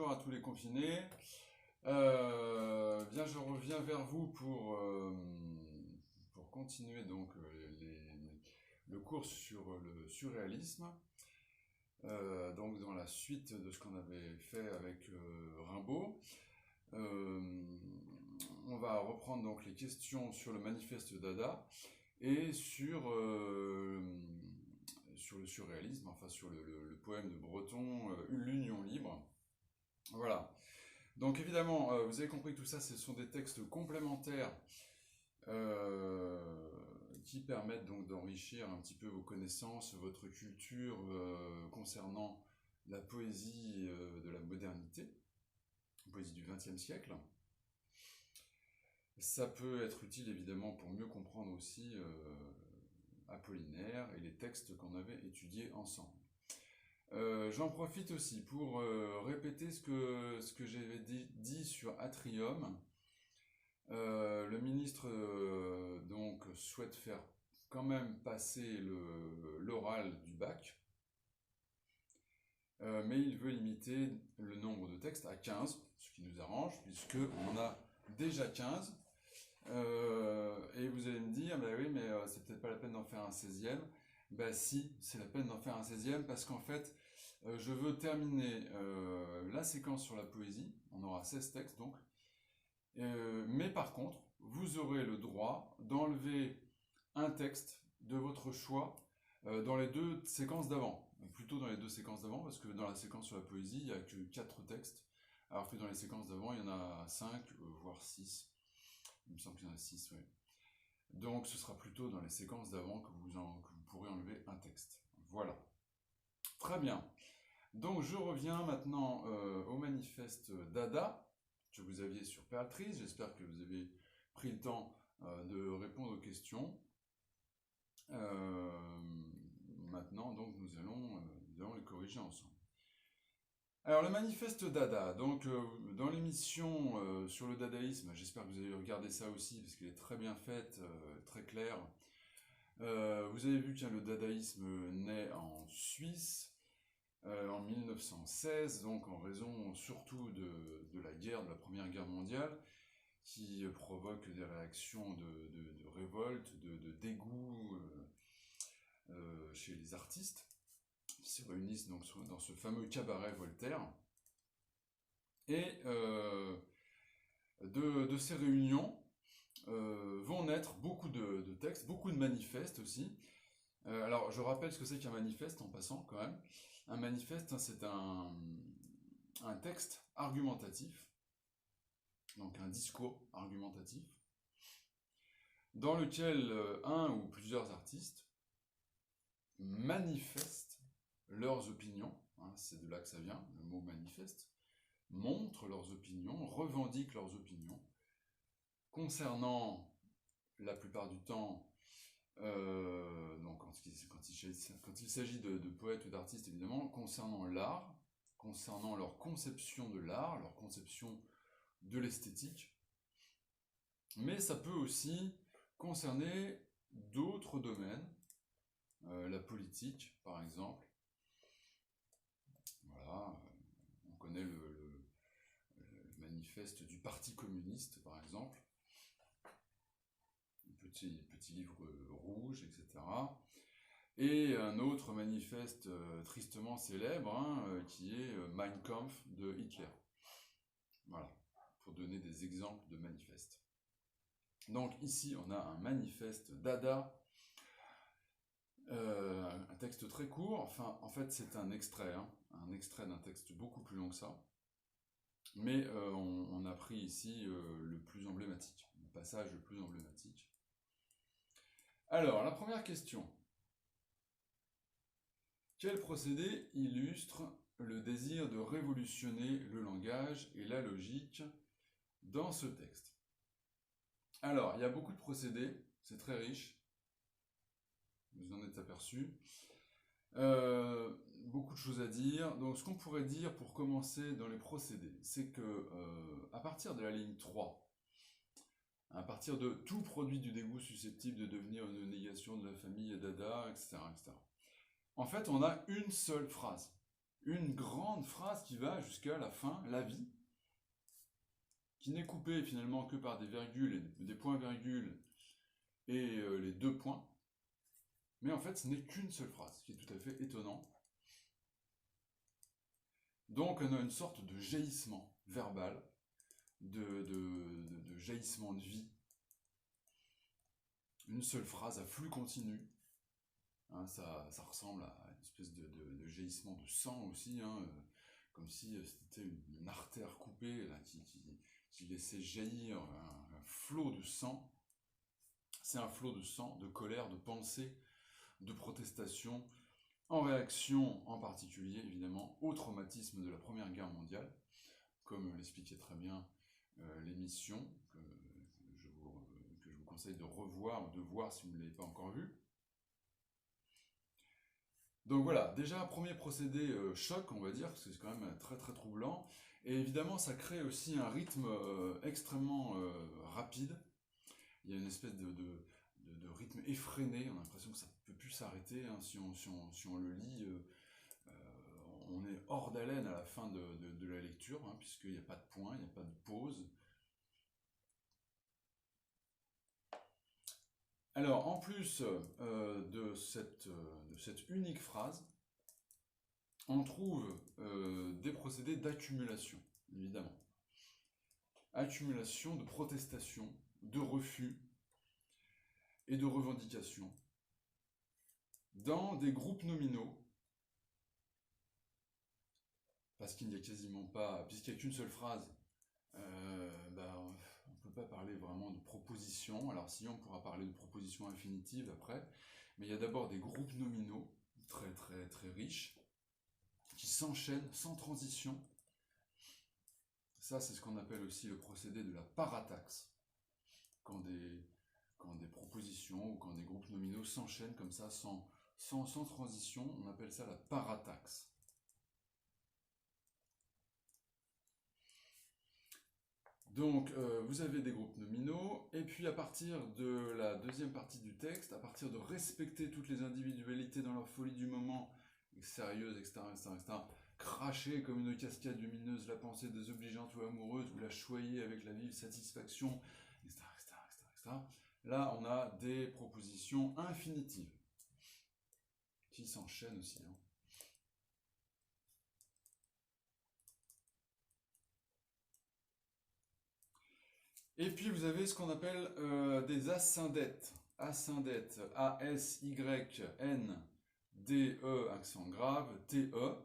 bonjour à tous les confinés. Bien, je reviens vers vous pour continuer donc le cours sur le surréalisme. Donc dans la suite de ce qu'on avait fait avec Rimbaud. On va reprendre donc les questions sur le manifeste Dada et sur le surréalisme, enfin sur le poème de Breton, L'Union libre. Voilà. Donc évidemment, vous avez compris que tout ça, ce sont des textes complémentaires qui permettent donc d'enrichir un petit peu vos connaissances, votre culture concernant la poésie de la modernité, la poésie du XXe siècle. Ça peut être utile évidemment pour mieux comprendre aussi Apollinaire et les textes qu'on avait étudiés ensemble. J'en profite aussi pour répéter ce que j'avais dit sur Atrium. Le ministre donc souhaite faire quand même passer l'oral du bac, mais il veut limiter le nombre de textes à 15, ce qui nous arrange, puisqu'on en a déjà 15. Et vous allez me dire, bah oui, mais c'est peut-être pas la peine d'en faire un 16e. Bah si, c'est la peine d'en faire un 16e, parce qu'en fait, je veux terminer la séquence sur la poésie. On aura 16 textes donc. Mais par contre, vous aurez le droit d'enlever un texte de votre choix dans les deux séquences d'avant. Plutôt dans les deux séquences d'avant, parce que dans la séquence sur la poésie, il n'y a que 4 textes, alors que dans les séquences d'avant, il y en a 5, voire 6. Il me semble qu'il y en a 6, oui. Donc ce sera plutôt dans les séquences d'avant que vous pourrez enlever un texte. Voilà. Très bien. Donc je reviens maintenant au manifeste Dada que vous aviez sur Béatrice. J'espère que vous avez pris le temps de répondre aux questions. Maintenant, donc, nous allons les corriger ensemble. Alors, le manifeste Dada, donc dans l'émission sur le dadaïsme, j'espère que vous avez regardé ça aussi, parce qu'elle est très bien faite, très claire. Vous avez vu que le dadaïsme naît en Suisse, en 1916, donc en raison surtout de la guerre, de la Première Guerre mondiale, qui provoque des réactions de révolte, de dégoût chez les artistes, qui se réunissent donc dans ce fameux cabaret Voltaire. Et de ces réunions vont naître beaucoup de textes, beaucoup de manifestes aussi. Alors, je rappelle ce que c'est qu'un manifeste en passant quand même. Un manifeste, hein, c'est un texte argumentatif, donc un discours argumentatif, dans lequel un ou plusieurs artistes manifestent leurs opinions, hein, c'est de là que ça vient, le mot manifeste, montrent leurs opinions, revendiquent leurs opinions, concernant, la plupart du temps, donc quand il s'agit de poètes ou d'artistes évidemment, concernant l'art, concernant leur conception de l'art, leur conception de l'esthétique, mais ça peut aussi concerner d'autres domaines, la politique par exemple. Voilà, on connaît le manifeste du Parti communiste par exemple, petit livre rouge, etc. Et un autre manifeste tristement célèbre, hein, qui est Mein Kampf de Hitler. Voilà, pour donner des exemples de manifestes. Donc ici, on a un manifeste Dada, un texte très court, enfin, en fait, c'est un extrait d'un texte beaucoup plus long que ça. Mais on a pris ici le plus emblématique, le passage le plus emblématique. Alors, la première question. Quel procédé illustre le désir de révolutionner le langage et la logique dans ce texte? Alors, il y a beaucoup de procédés, c'est très riche, vous en êtes aperçus. Beaucoup de choses à dire. Donc, ce qu'on pourrait dire pour commencer dans les procédés, c'est que à partir de la ligne 3, à partir de tout produit du dégoût susceptible de devenir une négation de la famille Dada, etc., etc. En fait, on a une seule phrase. une grande phrase qui va jusqu'à la fin, la vie, qui n'est coupée finalement que par des virgules, et des points-virgules et les deux points. Mais en fait, ce n'est qu'une seule phrase, ce qui est tout à fait étonnant. Donc, on a une sorte de jaillissement verbal, de jaillissement de vie. Une seule phrase à flux continu. Hein, ça ressemble à une espèce de jaillissement de sang aussi, hein, comme si c'était une artère coupée là, qui laissait jaillir un flot de sang. C'est un flot de sang, de colère, de pensée, de protestation, en réaction en particulier évidemment au traumatisme de la Première Guerre mondiale, comme l'expliquait très bien l'émission que je vous conseille de revoir ou de voir si vous ne l'avez pas encore vue. Donc voilà, déjà un premier procédé choc, on va dire, parce que c'est quand même très très troublant, et évidemment ça crée aussi un rythme extrêmement rapide. Il y a une espèce de rythme effréné, on a l'impression que ça ne peut plus s'arrêter, hein, si on le lit, on est hors d'haleine à la fin de la lecture, hein, puisqu'il n'y a pas de point, il n'y a pas de pause. Alors, en plus de cette unique phrase, on trouve des procédés d'accumulation, évidemment. Accumulation de protestation, de refus et de revendication dans des groupes nominaux, parce qu'il n'y a quasiment pas, puisqu'il n'y a qu'une seule phrase, on ne peut pas parler vraiment de proposition. Alors si on pourra parler de proposition infinitive après, mais il y a d'abord des groupes nominaux très très très riches qui s'enchaînent sans transition. Ça, c'est ce qu'on appelle aussi le procédé de la parataxe, quand des propositions ou quand des groupes nominaux s'enchaînent comme ça sans transition, on appelle ça la parataxe. Donc, vous avez des groupes nominaux, et puis à partir de la deuxième partie du texte, à partir de respecter toutes les individualités dans leur folie du moment, sérieuse, etc., cracher comme une cascade lumineuse la pensée désobligeante ou amoureuse, ou la choyer avec la vive satisfaction, etc., etc. Là, on a des propositions infinitives, qui s'enchaînent aussi, hein. Et puis vous avez ce qu'on appelle des asyndetes. Asyndetes, A-S-Y-N-D-E, accent grave, T-E.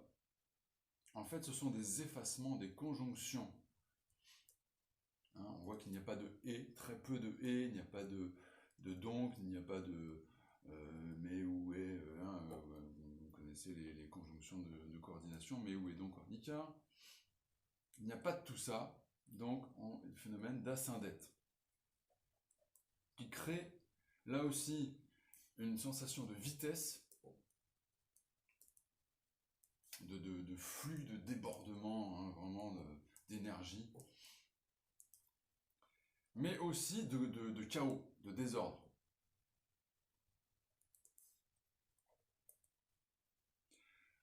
En fait, ce sont des effacements des conjonctions. Hein, on voit qu'il n'y a pas de « et », très peu de « et », il n'y a pas de donc, il n'y a pas de mais ou et. Vous connaissez les conjonctions de coordination, mais ou et donc cornica. Il n'y a pas de tout ça. Donc, le phénomène d'asyndète, qui crée, là aussi, une sensation de vitesse, de flux, de débordement, hein, vraiment d'énergie, mais aussi de chaos, de désordre.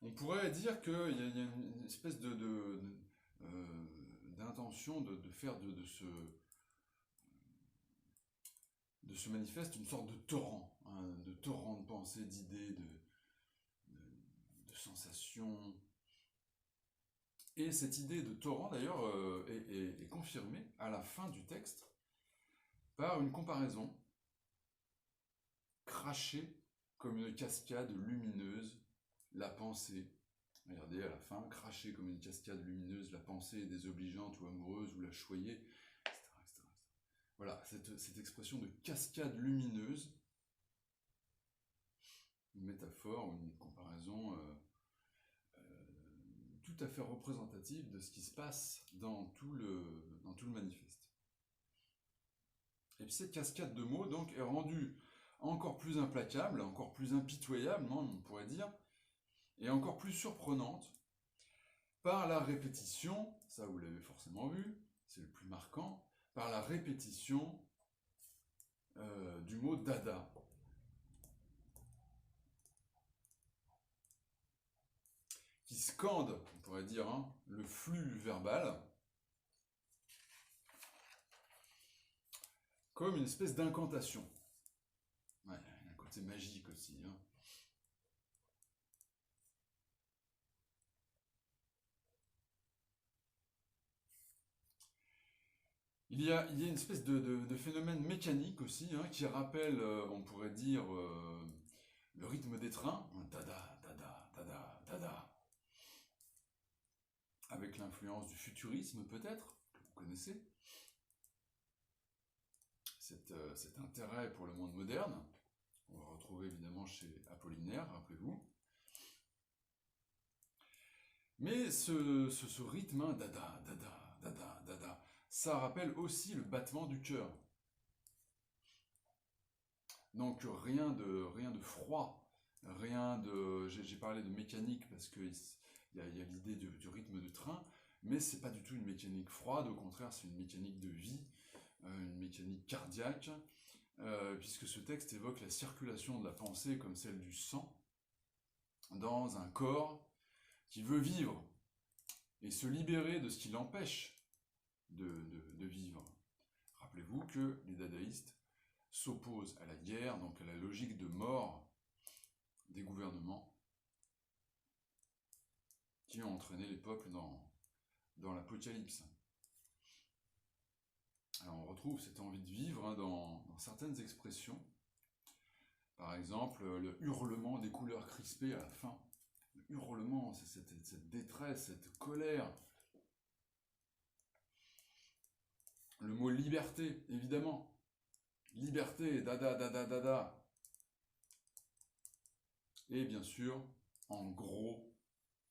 On pourrait dire qu'il y a une espèce d'intention de faire de ce manifeste une sorte de torrent, hein, de torrent de pensées, d'idées, de sensations. Et cette idée de torrent, d'ailleurs, est confirmée à la fin du texte par une comparaison. Cracher comme une cascade lumineuse la pensée. Regardez à la fin, cracher comme une cascade lumineuse la pensée désobligeante ou amoureuse, ou la choyer, etc. Voilà, cette expression de cascade lumineuse, une métaphore ou une comparaison tout à fait représentative de ce qui se passe dans tout le manifeste. Et puis cette cascade de mots donc est rendue encore plus implacable, encore plus impitoyable, on pourrait dire, et encore plus surprenante par la répétition, ça vous l'avez forcément vu, c'est le plus marquant, par la répétition du mot dada. qui scandent, on pourrait dire, hein, le flux verbal, comme une espèce d'incantation. Ouais, il y a un côté magique aussi. Hein. Il y a une espèce de phénomène mécanique aussi, hein, qui rappelle, on pourrait dire, le rythme des trains, dada, dada, dada, dada, avec l'influence du futurisme peut-être, que vous connaissez, cet intérêt pour le monde moderne, on va retrouver évidemment chez Apollinaire, rappelez-vous. Mais ce rythme, hein, dada, dada, dada, dada, ça rappelle aussi le battement du cœur. Donc rien de froid, rien de... J'ai parlé de mécanique parce qu'il y a l'idée du rythme de train, mais c'est pas du tout une mécanique froide, au contraire c'est une mécanique de vie, une mécanique cardiaque, puisque ce texte évoque la circulation de la pensée comme celle du sang dans un corps qui veut vivre et se libérer de ce qui l'empêche de vivre. Rappelez-vous que les dadaïstes s'opposent à la guerre, donc à la logique de mort des gouvernements qui ont entraîné les peuples dans l'apocalypse. Alors on retrouve cette envie de vivre, hein, dans certaines expressions. Par exemple, le hurlement des couleurs crispées à la fin. Le hurlement, c'est cette détresse, cette colère. Le mot liberté, évidemment. Liberté, dada, dada, dada. Et bien sûr, en gros,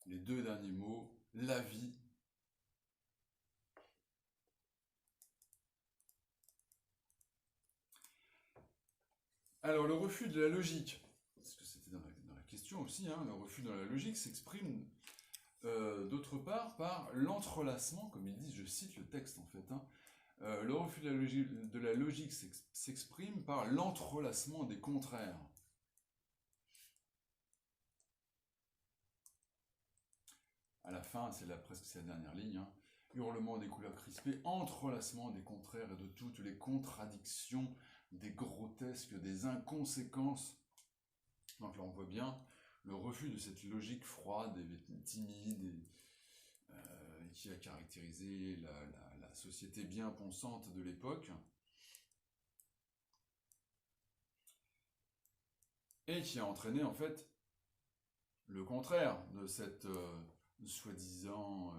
les deux derniers mots, la vie. Alors, le refus de la logique, parce que c'était dans la question aussi, hein, le refus de la logique s'exprime d'autre part par l'entrelacement, comme ils disent, je cite le texte en fait, hein, le refus de la logique s'exprime par l'entrelacement des contraires. À la fin, c'est presque la dernière ligne, hein, hurlement des couleurs crispées, entrelacement des contraires et de toutes les contradictions, des grotesques, des inconséquences. Donc là, on voit bien le refus de cette logique froide et timide qui a caractérisé la société bien pensante de l'époque. Et qui a entraîné en fait le contraire de cette soi-disant,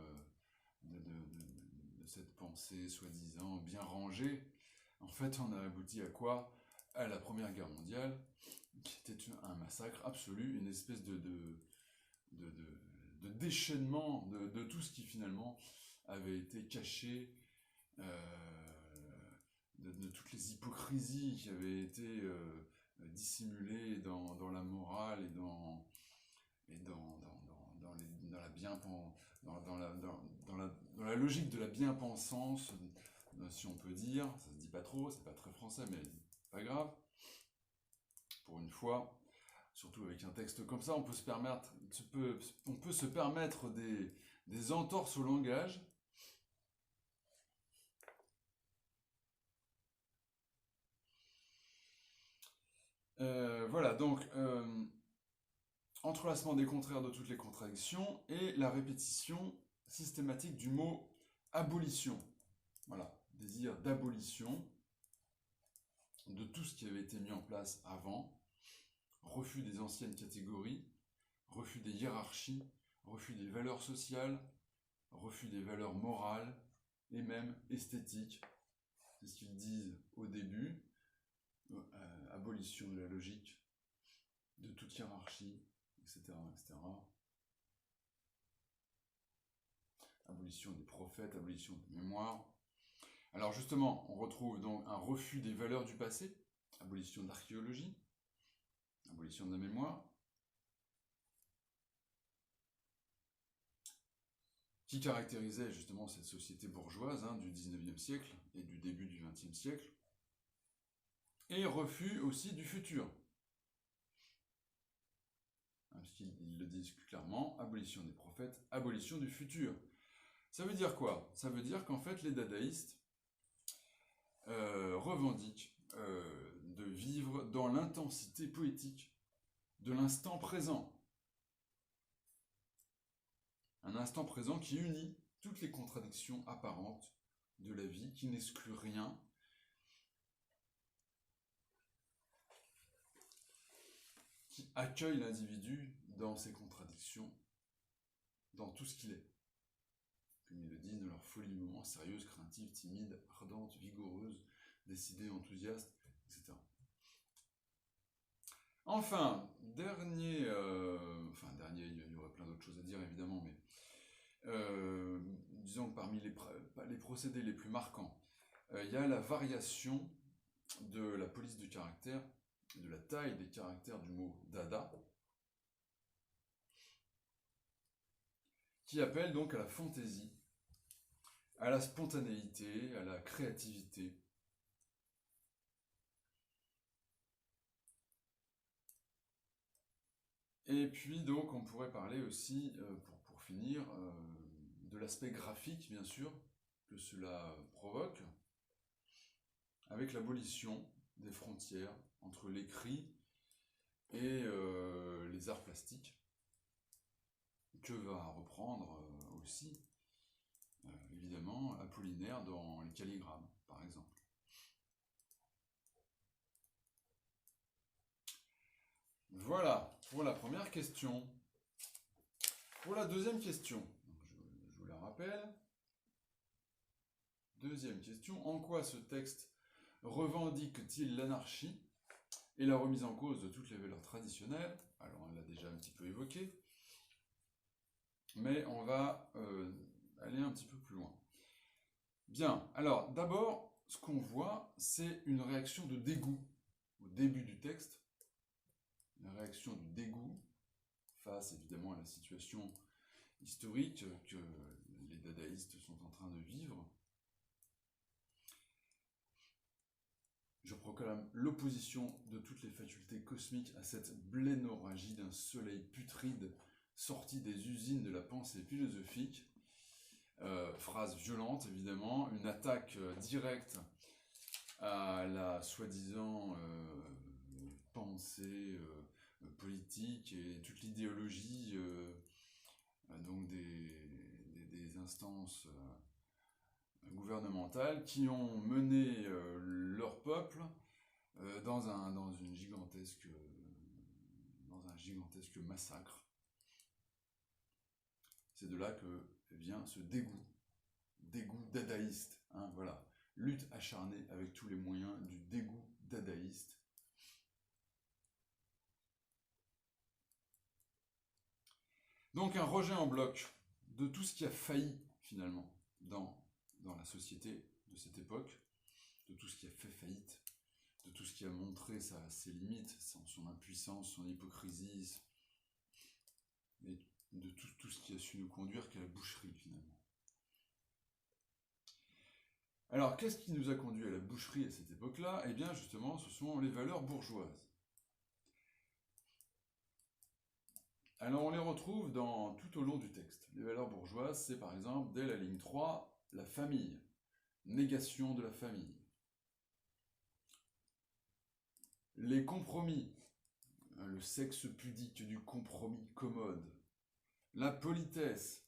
de cette pensée soi-disant bien rangée. En fait, on a abouti à quoi? À la Première Guerre mondiale, qui était un massacre absolu, une espèce de déchaînement de tout ce qui finalement avait été caché, de toutes les hypocrisies qui avaient été dissimulées dans la morale et dans la logique de la bien-pensance, si on peut dire. Ça se dit pas trop, c'est pas très français, mais pas grave. Pour une fois, surtout avec un texte comme ça, on peut se permettre des entorses au langage. Voilà, donc entrelacement des contraires de toutes les contradictions et la répétition systématique du mot abolition. Voilà, désir d'abolition de tout ce qui avait été mis en place avant, refus des anciennes catégories, refus des hiérarchies, refus des valeurs sociales, refus des valeurs morales et même esthétiques. C'est ce qu'ils disent au début, abolition de la logique, de toute hiérarchie, etc., etc. Abolition des prophètes, abolition de mémoire. Alors justement, on retrouve donc un refus des valeurs du passé, abolition de l'archéologie, abolition de la mémoire, qui caractérisait justement cette société bourgeoise, hein, du 19e siècle et du début du 20e siècle, et refus aussi du futur. puisqu'ils le disent plus clairement, abolition des prophètes, abolition du futur. Ça veut dire quoi? Ça veut dire qu'en fait les dadaïstes revendiquent de vivre dans l'intensité poétique de l'instant présent. Un instant présent qui unit toutes les contradictions apparentes de la vie, qui n'exclut rien, qui accueille l'individu dans ses contradictions, dans tout ce qu'il est. Comme ils le disent, dans leur folie du moment, sérieuse, craintive, timide, ardente, vigoureuse, décidée, enthousiaste, etc. Enfin, dernier, il y aurait plein d'autres choses à dire évidemment, mais disons que parmi les procédés les plus marquants, il y a la variation de la police du caractère, de la taille des caractères du mot dada, qui appelle donc à la fantaisie, à la spontanéité, à la créativité. Et puis donc on pourrait parler aussi, pour finir, de l'aspect graphique bien sûr que cela provoque, avec l'abolition des frontières entre l'écrit et les arts plastiques, que va reprendre aussi, évidemment, Apollinaire dans les calligrammes, par exemple. Voilà, pour la première question. Pour la deuxième question, donc je vous la rappelle. Deuxième question, en quoi ce texte revendique-t-il l'anarchie et la remise en cause de toutes les valeurs traditionnelles? Alors on l'a déjà un petit peu évoqué, mais on va aller un petit peu plus loin. Bien, alors d'abord, ce qu'on voit, c'est une réaction de dégoût au début du texte, une réaction de dégoût face évidemment à la situation historique que les dadaïstes sont en train de vivre. Je proclame l'opposition de toutes les facultés cosmiques à cette blénorragie d'un soleil putride sorti des usines de la pensée philosophique. Phrase violente, évidemment, une attaque directe à la soi-disant pensée politique et toute l'idéologie donc des instances gouvernementales qui ont mené leur peuple dans un gigantesque massacre. C'est de là que vient ce dégoût dadaïste, hein, voilà, lutte acharnée avec tous les moyens du dégoût dadaïste. Donc un rejet en bloc de tout ce qui a failli finalement dans la société de cette époque, de tout ce qui a fait faillite, de tout ce qui a montré ses limites, son impuissance, son hypocrisie, et de tout ce qui a su nous conduire qu'à la boucherie finalement. Alors, qu'est-ce qui nous a conduit à la boucherie à cette époque-là? Eh bien, justement, ce sont les valeurs bourgeoises. Alors, on les retrouve tout au long du texte. Les valeurs bourgeoises, c'est par exemple, dès la ligne 3, la famille. Négation de la famille. Les compromis. Le sexe pudique du compromis commode. La politesse.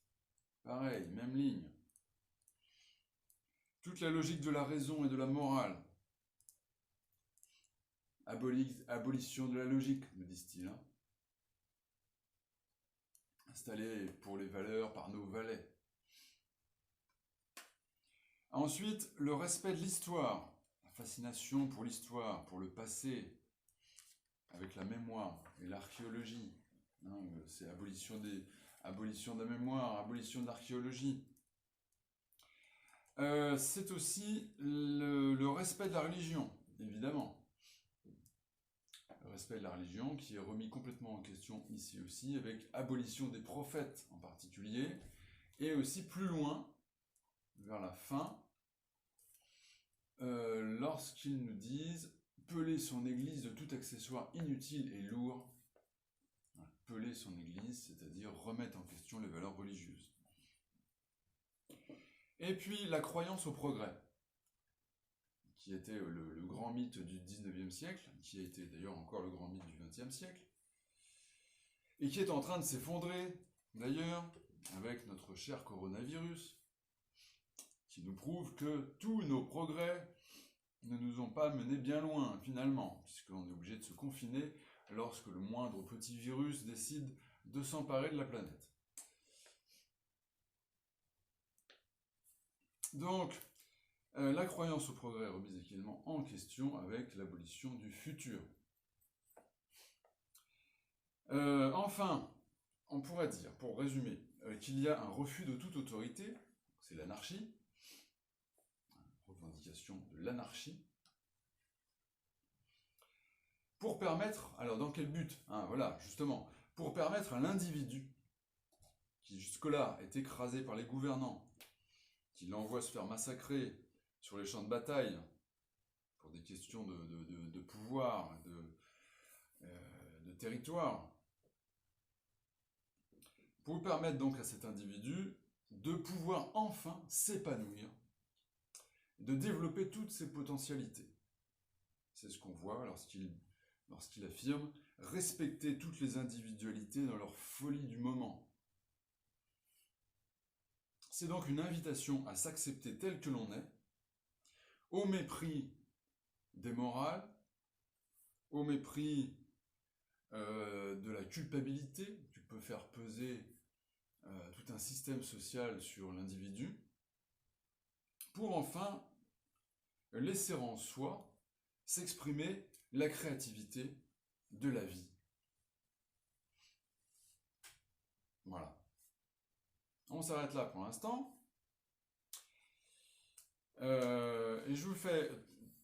Pareil, même ligne. Toute la logique de la raison et de la morale. Abolition de la logique, nous disent-ils. Hein. Installé pour les valeurs par nos valets. Ensuite, le respect de l'histoire. La fascination pour l'histoire, pour le passé, avec la mémoire et l'archéologie. Hein, c'est abolition de la mémoire, abolition de l'archéologie. C'est aussi le respect de la religion, évidemment. Le respect de la religion qui est remis complètement en question ici aussi, avec abolition des prophètes en particulier, et aussi plus loin, vers la fin, lorsqu'ils nous disent « Peler son église de tout accessoire inutile et lourd ». Voilà. peler son église, c'est-à-dire remettre en question les valeurs religieuses. Et puis la croyance au progrès, qui était le grand mythe du 19e siècle, qui a été d'ailleurs encore le grand mythe du 20e siècle, et qui est en train de s'effondrer, d'ailleurs, avec notre cher coronavirus, qui nous prouve que tous nos progrès ne nous ont pas menés bien loin, finalement, puisqu'on est obligé de se confiner lorsque le moindre petit virus décide de s'emparer de la planète. Donc, la croyance au progrès est remise également en question avec l'abolition du futur. Enfin, on pourrait dire, pour résumer, qu'il y a un refus de toute autorité, c'est l'anarchie, revendication de l'anarchie, pour permettre, alors dans quel but, voilà, justement, pour permettre à l'individu, qui jusque-là est écrasé par les gouvernants, qui l'envoie se faire massacrer sur les champs de bataille, pour des questions de pouvoir, de territoire, pour permettre donc à cet individu de pouvoir enfin s'épanouir, de développer toutes ses potentialités. C'est ce qu'on voit lorsqu'il affirme respecter toutes les individualités dans leur folie du moment. C'est donc une invitation à s'accepter tel que l'on est, au mépris des morales, au mépris de la culpabilité que peut faire peser tout un système social sur l'individu, pour enfin laisser en soi s'exprimer la créativité de la vie. Voilà. On s'arrête là pour l'instant. Et je vous fais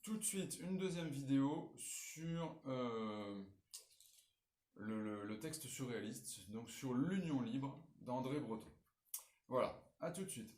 tout de suite une deuxième vidéo sur le texte surréaliste, donc sur l'union libre d'André Breton. Voilà, à tout de suite.